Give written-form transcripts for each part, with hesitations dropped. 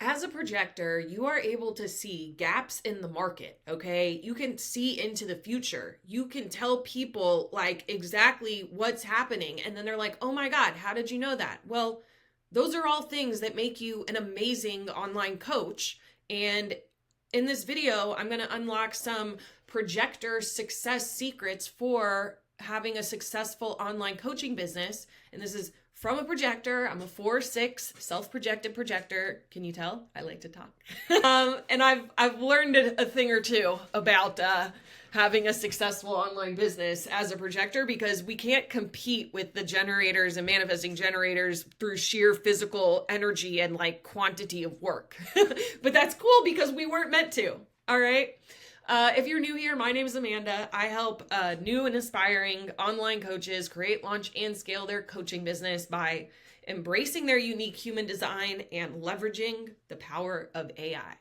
As a projector, you are able to see gaps in the market, okay? You can see into the future. You can tell people like exactly what's happening. And then they're like, oh my God, how did you know that? Well, those are all things that make you an amazing online coach. And in this video, I'm going to unlock some projector success secrets for having a successful online coaching business. And this is from a projector. I'm a 4'6" self-projected projector. Can you tell? I like to talk. And I've learned a thing or two about having a successful online business as a projector, because we can't compete with the generators and manifesting generators through sheer physical energy and like quantity of work. But that's cool because we weren't meant to. All right. If you're new here, my name is Amanda. I help new and aspiring online coaches create, launch, and scale their coaching business by embracing their unique human design and leveraging the power of AI.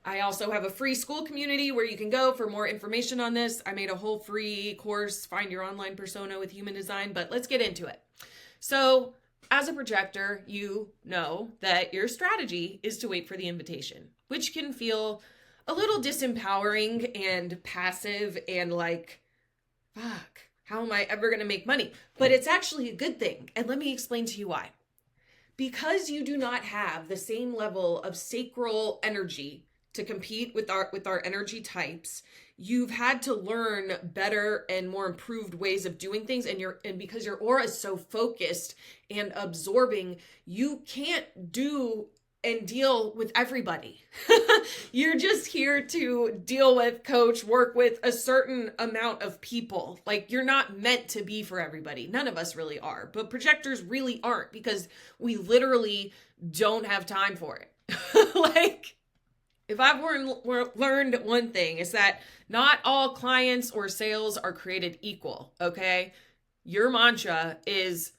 I also have a free Skool community where you can go for more information on this. I made a whole free course, Find Your Online Persona with Human Design, but let's get into it. So, as a projector, you know that your strategy is to wait for the invitation, which can feel a little disempowering and passive and like, fuck, how am I ever going to make money? But it's actually a good thing. And let me explain to you why. Because you do not have the same level of sacral energy to compete with our energy types, you've had to learn better and more improved ways of doing things. And because your aura is so focused and absorbing, you can't do and deal with everybody. You're just here to deal with, coach, work with a certain amount of people. Like, you're not meant to be for everybody. None of us really are, but projectors really aren't, because we literally don't have time for it. Like, if I've learned one thing, is that not all clients or sales are created equal, okay? Your mantra is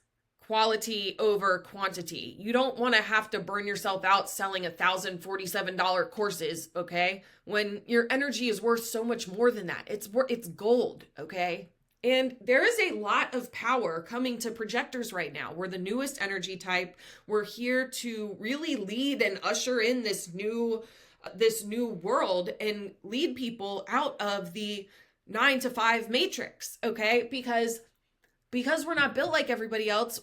quality over quantity. You don't want to have to burn yourself out selling $1,047 courses, okay? When your energy is worth so much more than that. It's gold, okay? And there is a lot of power coming to projectors right now. We're the newest energy type. We're here to really lead and usher in this new world and lead people out of the 9-to-5 matrix, okay? Because we're not built like everybody else.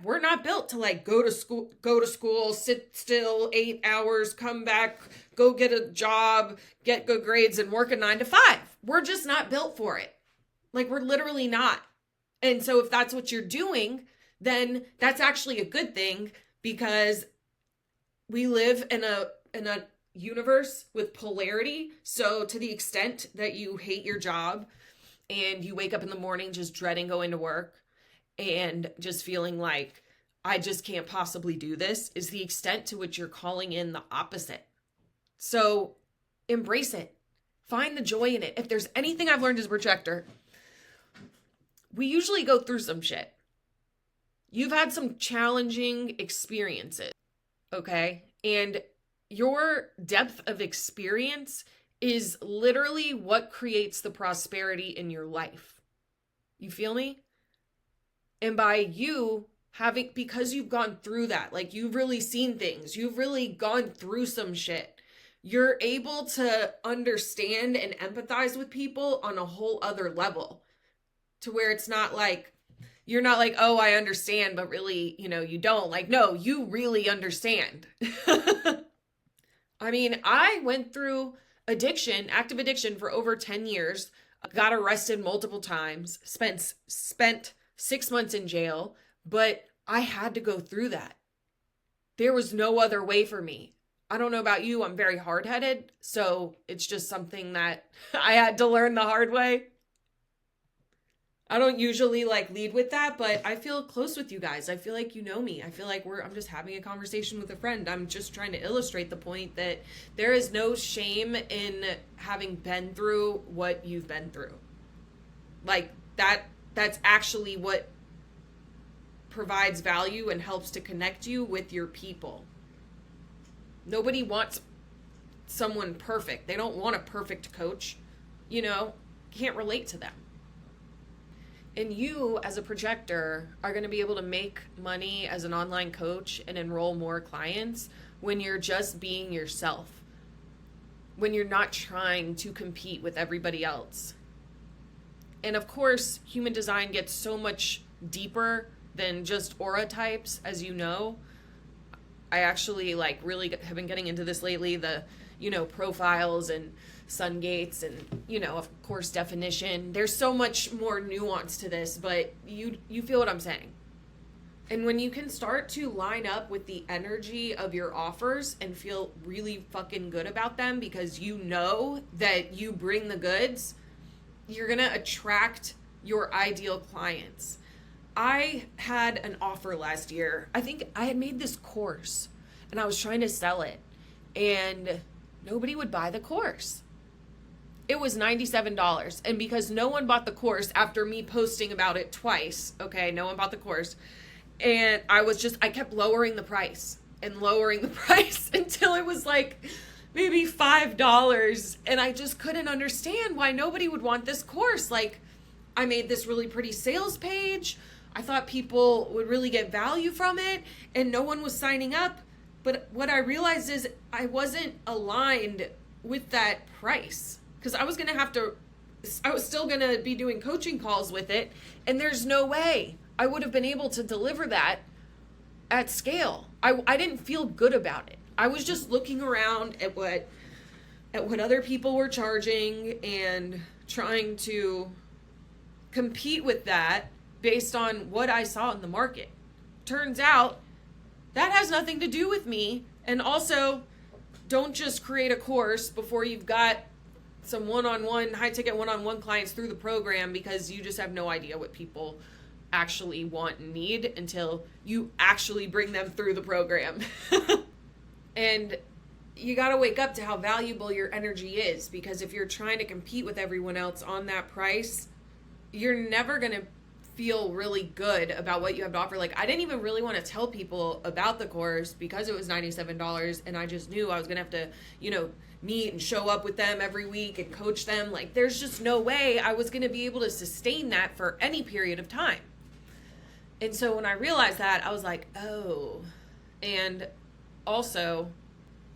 We're not built to like go to school, sit still 8 hours, come back, go get a job, get good grades, and work a 9-to-5. We're just not built for it. Like, we're literally not. And so if that's what you're doing, then that's actually a good thing, because we live in a universe with polarity. So to the extent that you hate your job and you wake up in the morning just dreading going to work and just feeling like, I just can't possibly do this, is the extent to which you're calling in the opposite. So embrace it. Find the joy in it. If there's anything I've learned as a projector, we usually go through some shit. You've had some challenging experiences, okay? And your depth of experience is literally what creates the prosperity in your life. You feel me? And by you having, because you've gone through that, like, you've really seen things, you've really gone through some shit, you're able to understand and empathize with people on a whole other level, to where it's not like, you're not like, oh, I understand, but really, you don't. Like, no, you really understand. I mean, I went through active addiction for over 10 years, got arrested multiple times, spent 6 months in jail, but I had to go through that. There was no other way for me. I don't know about you, I'm very hard-headed, so it's just something that I had to learn the hard way. I don't usually like lead with that, but I feel close with you guys. I feel like you know me. I feel like I'm just having a conversation with a friend. I'm just trying to illustrate the point that there is no shame in having been through what you've been through. Like, that's actually what provides value and helps to connect you with your people. Nobody wants someone perfect. They don't want a perfect coach. Can't relate to them. And you, as a projector, are going to be able to make money as an online coach and enroll more clients when you're just being yourself, when you're not trying to compete with everybody else. And of course, human design gets so much deeper than just aura types, as you know. I actually really have been getting into this lately, the, profiles and sun gates and, of course, definition. There's so much more nuance to this, but you feel what I'm saying. And when you can start to line up with the energy of your offers and feel really fucking good about them because you know that you bring the goods, you're going to attract your ideal clients. I had an offer last year. I think I had made this course and I was trying to sell it and nobody would buy the course. It was $97. And because no one bought the course after me posting about it twice, okay, no one bought the course. And I kept lowering the price until it was maybe $5. And I just couldn't understand why nobody would want this course. I made this really pretty sales page. I thought people would really get value from it and no one was signing up. But what I realized is I wasn't aligned with that price because I was still going to be doing coaching calls with it. And there's no way I would have been able to deliver that at scale. I didn't feel good about it. I was just looking around at what other people were charging and trying to compete with that based on what I saw in the market. Turns out that has nothing to do with me. And also, don't just create a course before you've got some high-ticket one-on-one clients through the program, because you just have no idea what people actually want and need until you actually bring them through the program. And you got to wake up to how valuable your energy is, because if you're trying to compete with everyone else on that price, you're never going to feel really good about what you have to offer. I didn't even really want to tell people about the course because it was $97 and I just knew I was going to have to, meet and show up with them every week and coach them. There's just no way I was going to be able to sustain that for any period of time. And so when I realized that, I was like, oh. And also,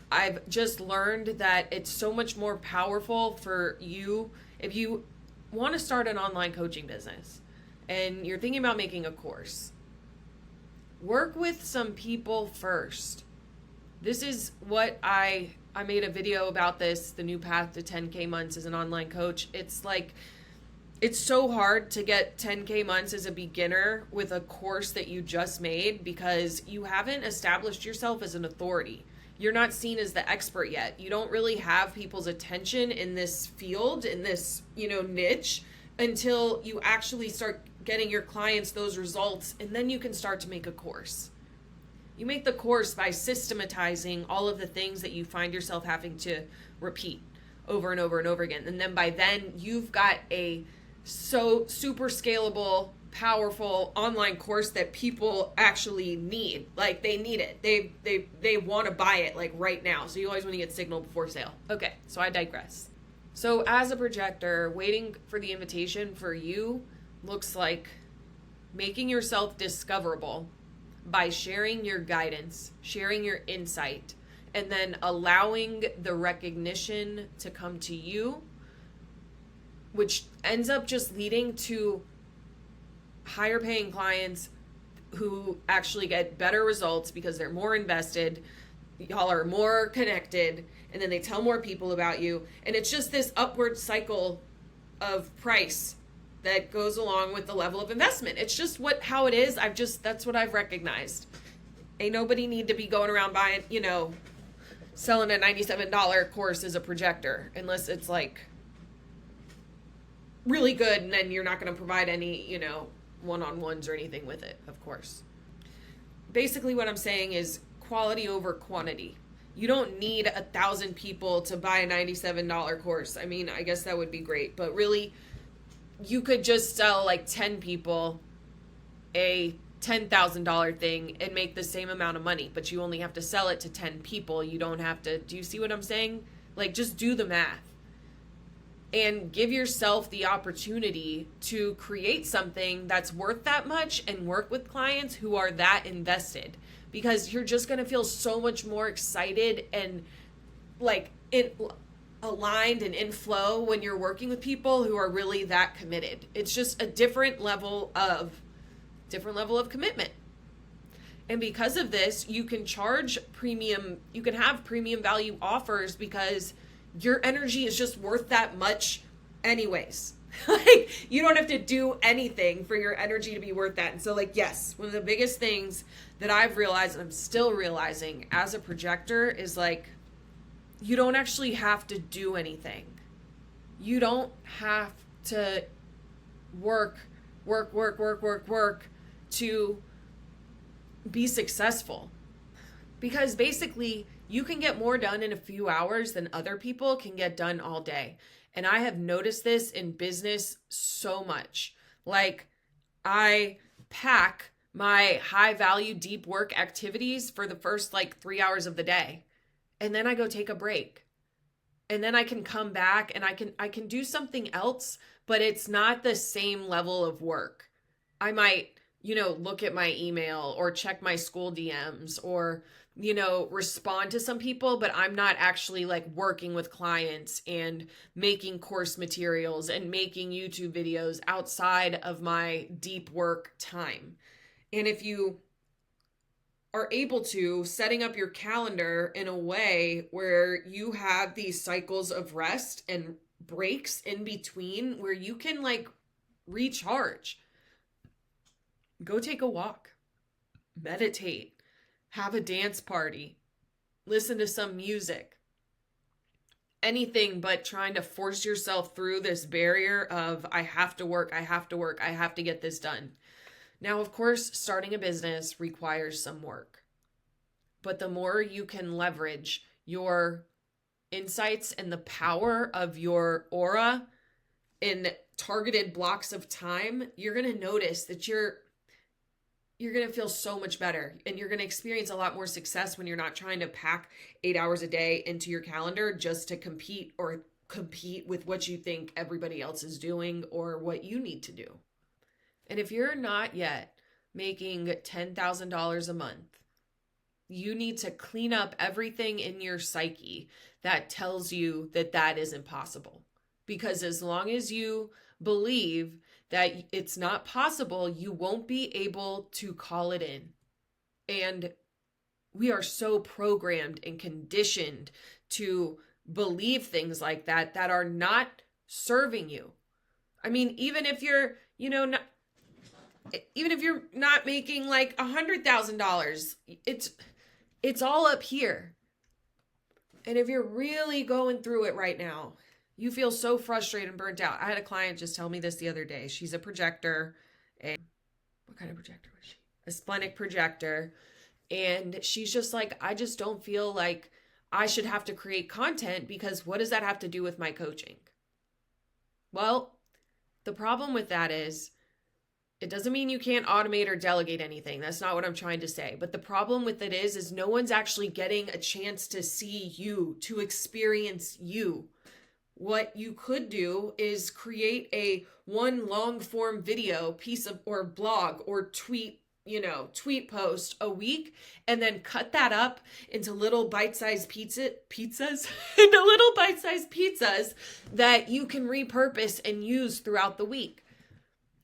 I've just learned that it's so much more powerful for you if you want to start an online coaching business and you're thinking about making a course. Work with some people first. This is what I made a video about this, the new path to 10K months as an online coach. It's so hard to get 10K months as a beginner with a course that you just made because you haven't established yourself as an authority. You're not seen as the expert yet. You don't really have people's attention in this field, in this, niche, until you actually start getting your clients those results, and then you can start to make a course. You make the course by systematizing all of the things that you find yourself having to repeat over and over and over again. And then by then, you've got a so super scalable, powerful online course that people actually need. They need it. They want to buy it right now. So you always want to get signal before sale. Okay, so I digress. So as a projector, waiting for the invitation for you looks like making yourself discoverable by sharing your guidance, sharing your insight, and then allowing the recognition to come to you, which ends up just leading to higher paying clients who actually get better results because they're more invested, y'all are more connected, and then they tell more people about you. And it's just this upward cycle of price that goes along with the level of investment. It's just how it is. That's what I've recognized. Ain't nobody need to be going around buying, selling a $97 course as a projector, unless it's really good, and then you're not going to provide any, one-on-ones or anything with it, of course. Basically what I'm saying is quality over quantity. You don't need 1,000 people to buy a $97 course. I mean, I guess that would be great, but really, you could just sell 10 people a $10,000 thing and make the same amount of money, but you only have to sell it to 10 people. You don't have to, do you see what I'm saying? Just do the math. and give yourself the opportunity to create something that's worth that much and work with clients who are that invested, because you're just going to feel so much more excited and like aligned and in flow when you're working with people who are really that committed. It's just a different level of commitment. And because of this, you can charge premium, you can have premium value offers because your energy is just worth that much anyways. Like, you don't have to do anything for your energy to be worth that. And so, like, yes, one of the biggest things that I've realized, and I'm still realizing as a projector, is like, you don't actually have to do anything. You don't have to work to be successful. Because basically, you can get more done in a few hours than other people can get done all day. And I have noticed this in business so much. Like, I pack my high value deep work activities for the first like 3 hours of the day. And then I go take a break. And then I can come back and I can do something else, but it's not the same level of work. I might, look at my email or check my Skool DMs or, respond to some people, but I'm not actually like working with clients and making course materials and making YouTube videos outside of my deep work time. And if you are able to, setting up your calendar in a way where you have these cycles of rest and breaks in between where you can like recharge, go take a walk, meditate, have a dance party, listen to some music, anything but trying to force yourself through this barrier of I have to work, I have to get this done. Now, of course, starting a business requires some work, but the more you can leverage your insights and the power of your aura in targeted blocks of time, you're going to notice that you're going to feel so much better, and you're going to experience a lot more success when you're not trying to pack 8 hours a day into your calendar just to compete with what you think everybody else is doing or what you need to do. And if you're not yet making $10,000 a month, you need to clean up everything in your psyche that tells you that that isn't possible. Because as long as you believe that it's not possible, you won't be able to call it in. And we are so programmed and conditioned to believe things like that are not serving you. I mean, even if you're, not making like $100,000, it's all up here. And if you're really going through it right now, you feel so frustrated and burnt out. I had a client just tell me this the other day. She's a projector. What kind of projector was she? A splenic projector. And she's just like, I just don't feel like I should have to create content because what does that have to do with my coaching? Well, the problem with that is it doesn't mean you can't automate or delegate anything. That's not what I'm trying to say. But the problem with it is no one's actually getting a chance to see you, to experience you. What you could do is create a one long form video piece of, or blog or tweet post a week, and then cut that up into little bite-sized pizzas that you can repurpose and use throughout the week.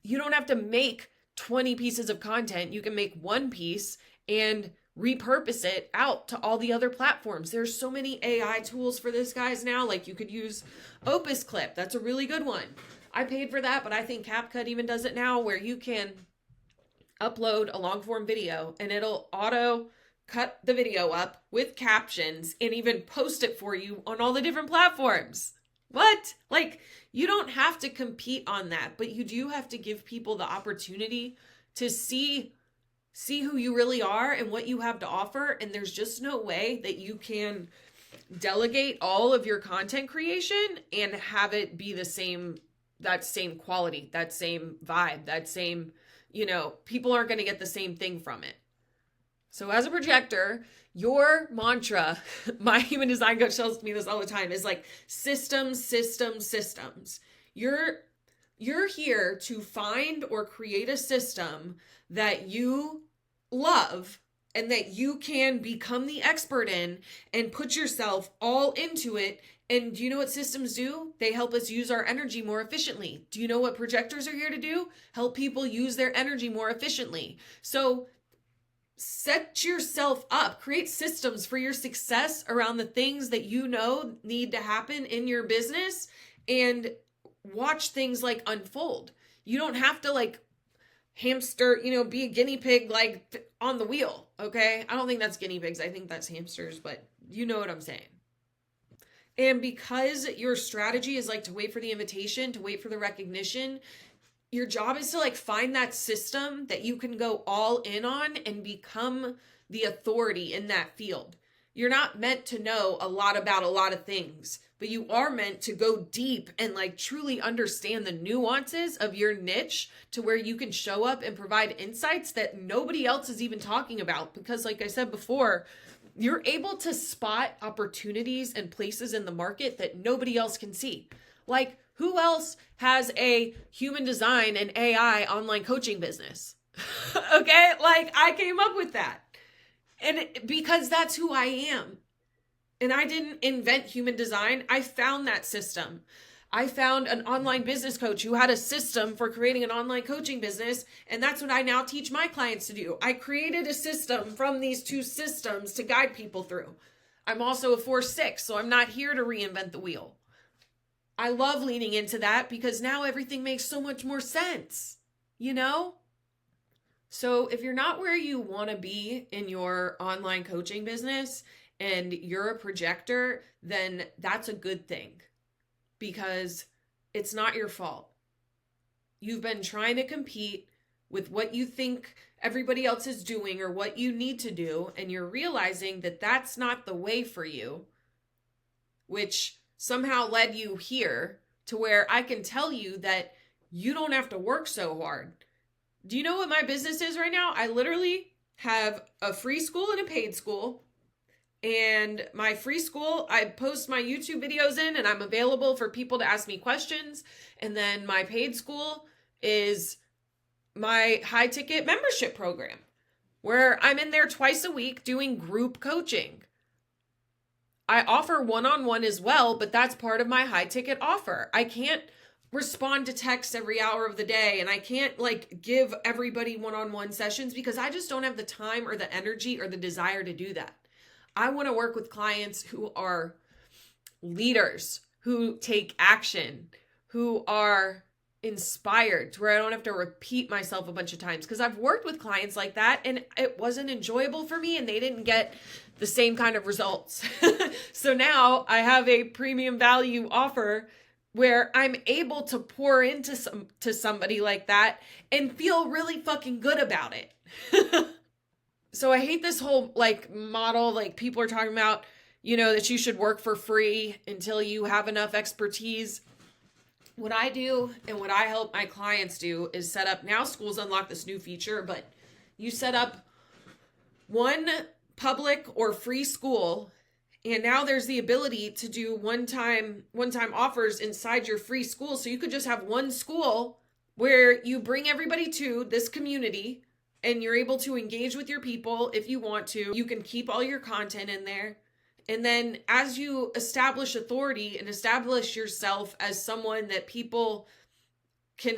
You don't have to make 20 pieces of content. You can make one piece and repurpose it out to all the other platforms. There's so many AI tools for this, guys, now. Like, you could use Opus Clip. That's a really good one. I paid for that, but I think CapCut even does it now, where you can upload a long form video and it'll auto cut the video up with captions and even post it for you on all the different platforms. What? Like, you don't have to compete on that, but you do have to give people the opportunity to see who you really are and what you have to offer. And there's just no way that you can delegate all of your content creation and have it be that same quality, that same vibe, that same, people aren't going to get the same thing from it. So as a projector, your mantra, my human design coach tells me this all the time, is like systems, systems, systems. You're here to find or create a system that you love and that you can become the expert in and put yourself all into it. And do you know what systems do? They help us use our energy more efficiently. Do you know what projectors are here to do? Help people use their energy more efficiently. So set yourself up, create systems for your success around the things that you know need to happen in your business, and watch things like unfold. You don't have to like hamster, be a guinea pig like on the wheel, okay? I don't think that's guinea pigs. I think that's hamsters, but you know what I'm saying. And because your strategy is like to wait for the invitation, to wait for the recognition, your job is to like find that system that you can go all in on and become the authority in that field. You're not meant to know a lot about a lot of things, but you are meant to go deep and like truly understand the nuances of your niche to where you can show up and provide insights that nobody else is even talking about. Because like I said before, you're able to spot opportunities and places in the market that nobody else can see. Like, who else has a human design and AI online coaching business? Okay, like I came up with that. And because that's who I am. And I didn't invent human design. I found that system. I found an online business coach who had a system for creating an online coaching business. And that's what I now teach my clients to do. I created a system from these two systems to guide people through. I'm also a 4/6, so I'm not here to reinvent the wheel. I love leaning into that because now everything makes so much more sense, So if you're not where you want to be in your online coaching business and you're a projector, then that's a good thing because it's not your fault. You've been trying to compete with what you think everybody else is doing or what you need to do, and you're realizing that that's not the way for you, which somehow led you here to where I can tell you that you don't have to work so hard. Do you know what my business is right now? I literally have a free school and a paid school. And my free school, I post my YouTube videos in and I'm available for people to ask me questions. And then my paid school is my high ticket membership program where I'm in there twice a week doing group coaching. I offer one-on-one as well, but that's part of my high ticket offer. I can't respond to texts every hour of the day, and I can't like give everybody one-on-one sessions because I just don't have the time or the energy or the desire to do that. I want to work with clients who are leaders, who take action, who are inspired, to where I don't have to repeat myself a bunch of times, because I've worked with clients like that and it wasn't enjoyable for me and they didn't get the same kind of results. So now I have a premium value offer where I'm able to pour into somebody like that and feel really fucking good about it. So I hate this whole like model, like people are talking about, that you should work for free until you have enough expertise. What I do and what I help my clients do is set up, now Skool's unlocked this new feature, but you set up one public or free school, and now there's the ability to do one-time offers inside your free school. So you could just have one school where you bring everybody to this community and you're able to engage with your people if you want to. You can keep all your content in there. And then as you establish authority and establish yourself as someone that people can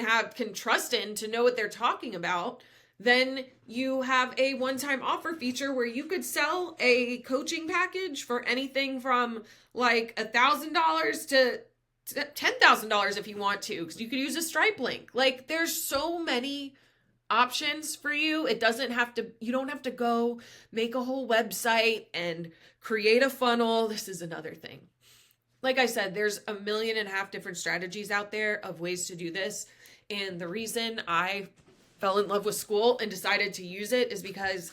trust in to know what they're talking about, then you have a one-time offer feature where you could sell a coaching package for anything from like $1,000 to $10,000 if you want to, because you could use a Stripe link. Like there's so many options for you. You don't have to go make a whole website and create a funnel. This is another thing. Like I said, there's 1.5 million different strategies out there of ways to do this. And the reason I fell in love with Skool and decided to use it is because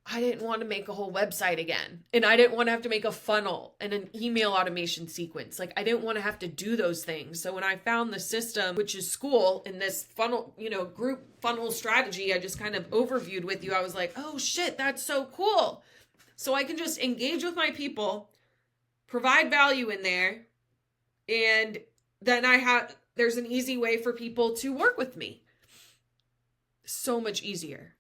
I didn't want to make a whole website again. And I didn't want to have to make a funnel and an email automation sequence. Like, I didn't want to have to do those things. So when I found the system, which is Skool, in this funnel, group funnel strategy I just kind of overviewed with you, I was like, oh shit, that's so cool. So I can just engage with my people, provide value in there, and then there's an easy way for people to work with me. So much easier.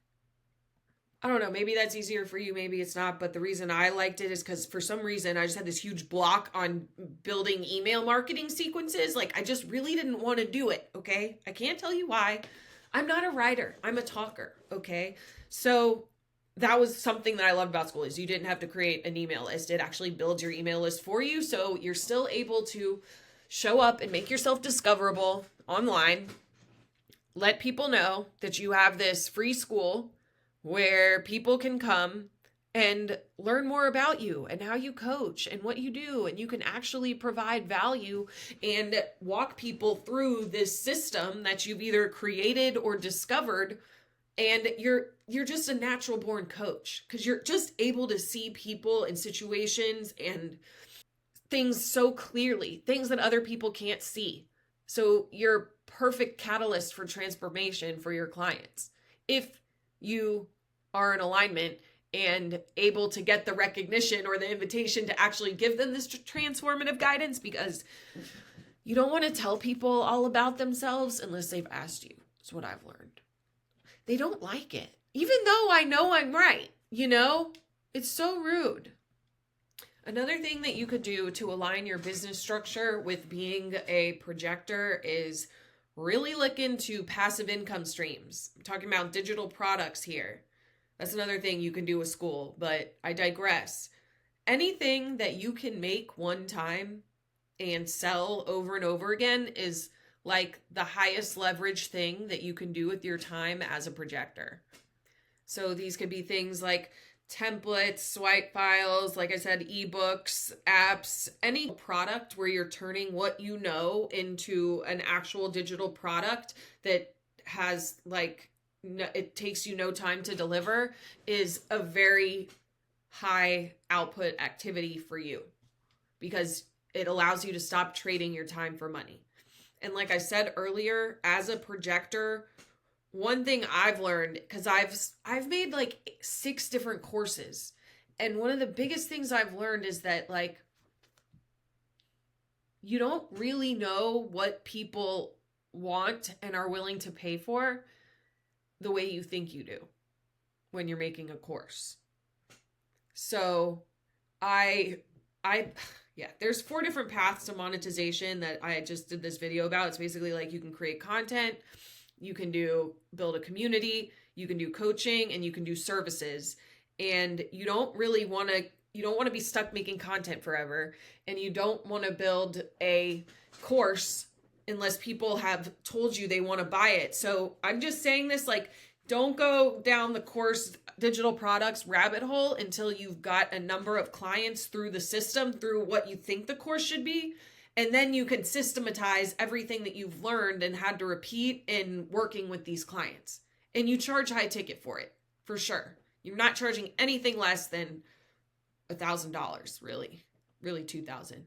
I don't know, maybe that's easier for you, maybe it's not, but the reason I liked it is because for some reason I just had this huge block on building email marketing sequences. Like, I just really didn't want to do it, okay? I can't tell you why. I'm not a writer, I'm a talker, okay? So that was something that I loved about Skool, is you didn't have to create an email list. It actually builds your email list for you, so you're still able to show up and make yourself discoverable online. Let people know that you have this free school where people can come and learn more about you and how you coach and what you do. And you can actually provide value and walk people through this system that you've either created or discovered. And you're just a natural born coach, because you're just able to see people and situations and things so clearly, things that other people can't see. So you're perfect catalyst for transformation for your clients. If you are in alignment and able to get the recognition or the invitation to actually give them this transformative guidance, because you don't want to tell people all about themselves unless they've asked you. That's what I've learned. They don't like it, even though I know I'm right. It's so rude. Another thing that you could do to align your business structure with being a projector is really look into passive income streams. I'm talking about digital products here. That's another thing you can do with Skool, but I digress. Anything that you can make one time and sell over and over again is like the highest leverage thing that you can do with your time as a projector. So these could be things like templates, swipe files, like I said, ebooks, apps, any product where you're turning what you know into an actual digital product that has it takes you no time to deliver, is a very high output activity for you, because it allows you to stop trading your time for money. And like I said earlier, as a projector, one thing I've learned, because I've made like 6 different courses, and one of the biggest things I've learned is that you don't really know what people want and are willing to pay for the way you think you do when you're making a course. So there's 4 different paths to monetization that I just did this video about. It's basically like you can create content, you can build a community, you can do coaching, and you can do services. And you don't want to be stuck making content forever, and you don't want to build a course unless people have told you they want to buy it. So I'm just saying this, don't go down the course digital products rabbit hole until you've got a number of clients through the system, through what you think the course should be. And then you can systematize everything that you've learned and had to repeat in working with these clients. And you charge high ticket for it, for sure. You're not charging anything less than $1,000, really $2,000.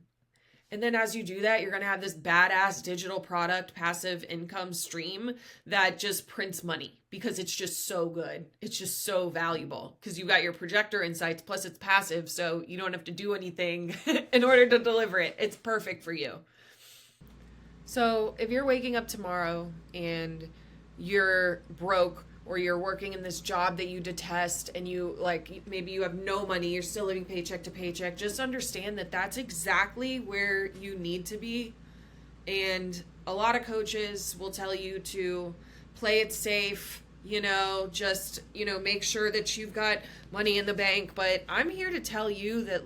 And then as you do that, you're going to have this badass digital product passive income stream that just prints money, because it's just so good. It's just so valuable, because you got your projector insights, plus it's passive, so you don't have to do anything in order to deliver it. It's perfect for you. So if you're waking up tomorrow and you're broke, or you're working in this job that you detest, and maybe you have no money, you're still living paycheck to paycheck, just understand that that's exactly where you need to be. And a lot of coaches will tell you to play it safe, make sure that you've got money in the bank. But I'm here to tell you that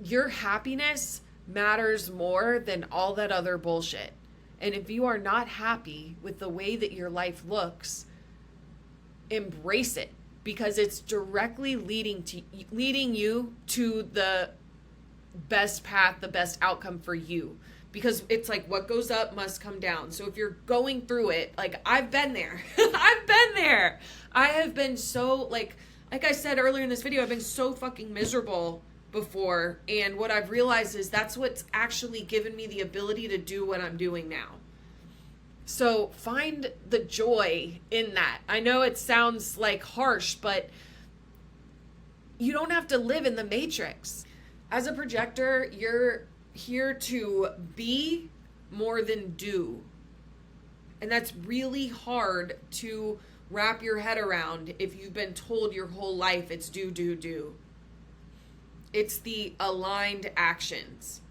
your happiness matters more than all that other bullshit. And if you are not happy with the way that your life looks, embrace it, because it's directly leading you to the best path, the best outcome for you. because it's like what goes up must come down. So if you're going through it, like I've been there. I've been there. I have been so like I said earlier in this video, I've been so fucking miserable before, and what I've realized is that's what's actually given me the ability to do what I'm doing now. So find the joy in that. I know it sounds like harsh, but you don't have to live in the matrix. As a projector, you're here to be more than do. And that's really hard to wrap your head around if you've been told your whole life it's do, do, do. It's the aligned actions.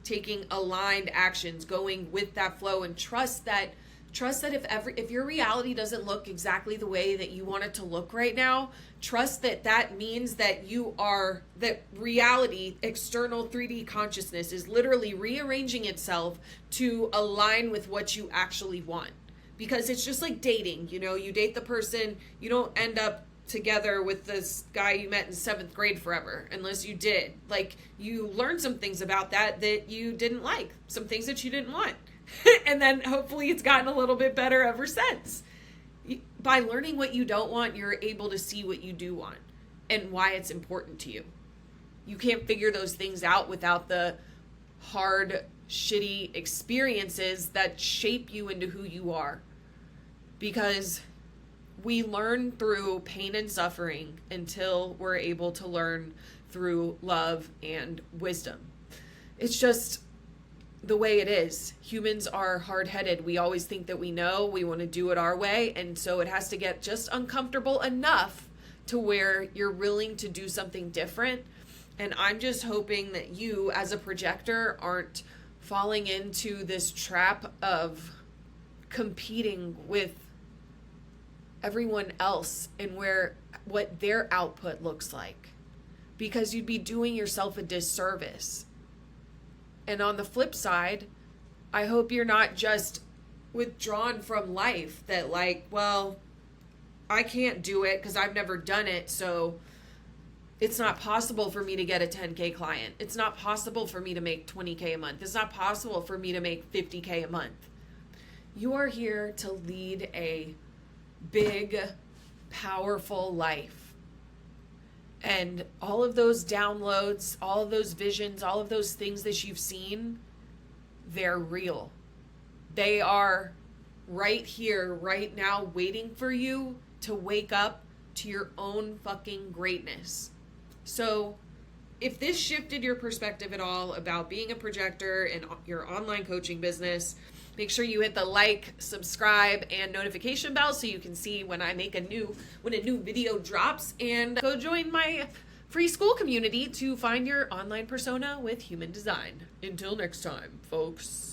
Taking aligned actions, going with that flow, and trust that if your reality doesn't look exactly the way that you want it to look right now, trust that means that that reality, external 3D consciousness is literally rearranging itself to align with what you actually want. Because it's just like dating, you date the person, you don't end up together with this guy you met in 7th grade forever, unless you did. Like, you learn some things about that you didn't like, some things that you didn't want. And then hopefully it's gotten a little bit better ever since. By learning what you don't want, you're able to see what you do want and why it's important to you. You can't figure those things out without the hard, shitty experiences that shape you into who you are. Because we learn through pain and suffering until we're able to learn through love and wisdom. It's just the way it is. Humans are hard-headed. We always think that we know. We want to do it our way. And so it has to get just uncomfortable enough to where you're willing to do something different. And I'm just hoping that you, as a projector, aren't falling into this trap of competing with everyone else and what their output looks like, because you'd be doing yourself a disservice. And on the flip side, I hope you're not just withdrawn from life, that like, well, I can't do it because I've never done it, so it's not possible for me to get a 10K client. It's not possible for me to make 20K a month. It's not possible for me to make 50K a month. You are here to lead a big, powerful life. And all of those downloads, all of those visions, all of those things that you've seen, they're real. They are right here, right now, waiting for you to wake up to your own fucking greatness. So if this shifted your perspective at all about being a projector and your online coaching business, make sure you hit the like, subscribe, and notification bell so you can see when I make when a new video drops, and go join my free Skool community to find your online persona with human design. Until next time, folks.